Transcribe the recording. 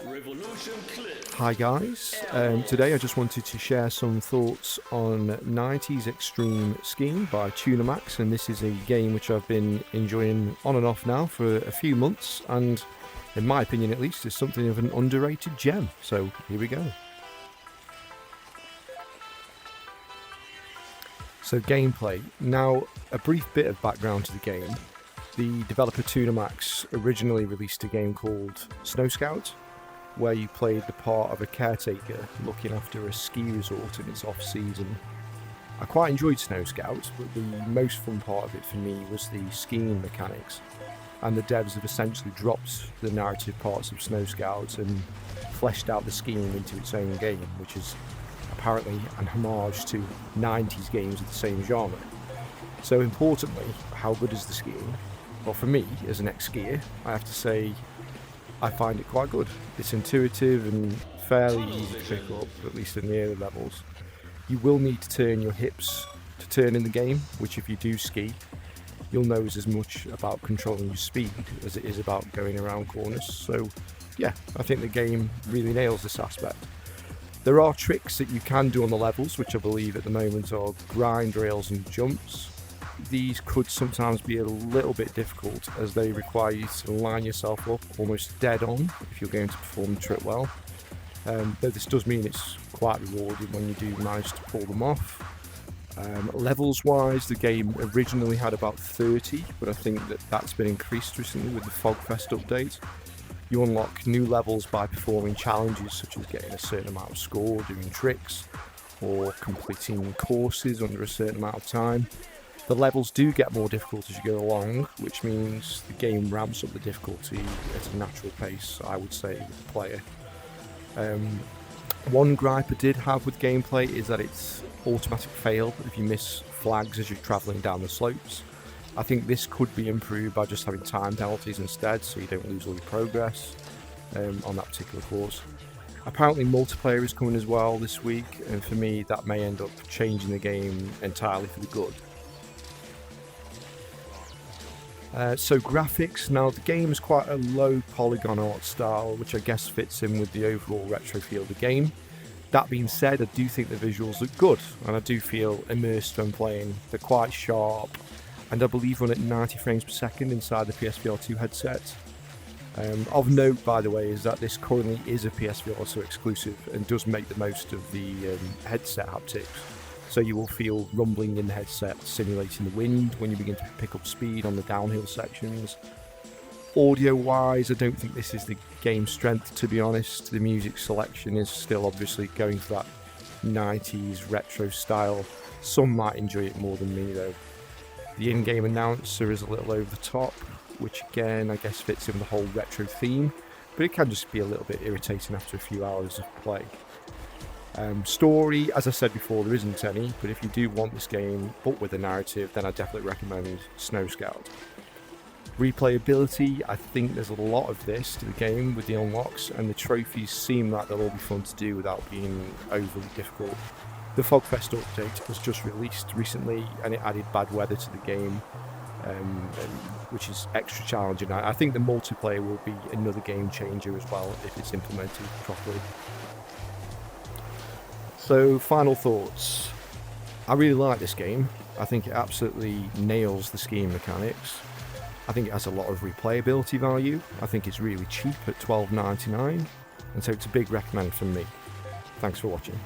Hi guys, today I just wanted to share some thoughts on 90s Extreme Skiing by Max, and this is a game which I've been enjoying on and off now for a few months, and in my opinion at least is something of an underrated gem. So here we go. So gameplay. Now, a brief bit of background to the game. The developer Max originally released a game called Snow Scout, where you played the part of a caretaker looking after a ski resort in its off-season. I quite enjoyed Snow Scout, but the most fun part of it for me was the skiing mechanics, and the devs have essentially dropped the narrative parts of Snow Scout and fleshed out the skiing into its own game, which is apparently an homage to 90s games of the same genre. So importantly, how good is the skiing? Well, for me, as an ex-skier, I have to say I find it quite good. It's intuitive and fairly easy to pick up, at least in the early levels. You will need to turn your hips to turn in the game, which if you do ski, you'll know is as much about controlling your speed as it is about going around corners. So yeah, I think the game really nails this aspect. There are tricks that you can do on the levels, which I believe at the moment are grind rails and jumps. These could sometimes be a little bit difficult as they require you to line yourself up almost dead on if you're going to perform the trick well. Though this does mean it's quite rewarding when you do manage to pull them off. Levels wise, the game originally had about 30, but I think that's been increased recently with the Fogfest update. You unlock new levels by performing challenges such as getting a certain amount of score, doing tricks, or completing courses under a certain amount of time. The levels do get more difficult as you go along, which means the game ramps up the difficulty at a natural pace, I would say, with the player. One gripe I did have with gameplay is that it's automatic fail if you miss flags as you're travelling down the slopes. I think this could be improved by just having time penalties instead, so you don't lose all your progress on that particular course. Apparently multiplayer is coming as well this week, and for me that may end up changing the game entirely for the good. So graphics, now the game is quite a low polygon art style, which I guess fits in with the overall retro feel of the game. That being said, I do think the visuals look good, and I do feel immersed when playing. They're quite sharp, and I believe run at 90 frames per second inside the PSVR2 headset. Of note, by the way, is that this currently is a PSVR2 exclusive and does make the most of the headset haptics. So you will feel rumbling in the headset, simulating the wind when you begin to pick up speed on the downhill sections. Audio-wise, I don't think this is the game's strength, to be honest. The music selection is still obviously going for that 90s retro style. Some might enjoy it more than me, though. The in-game announcer is a little over the top, which again, I guess fits in with the whole retro theme, but it can just be a little bit irritating after a few hours of play. Story, as I said before, there isn't any, but if you do want this game, but with a narrative, then I definitely recommend Snow Scout. Replayability, I think there's a lot of this to the game with the unlocks, and the trophies seem like they'll all be fun to do without being overly difficult. The Fogfest update was just released recently, and it added bad weather to the game, which is extra challenging. I think the multiplayer will be another game changer as well if it's implemented properly. So, final thoughts. I really like this game. I think it absolutely nails the skiing mechanics. I think it has a lot of replayability value. I think it's really cheap at $12.99, and so it's a big recommend from me. Thanks for watching.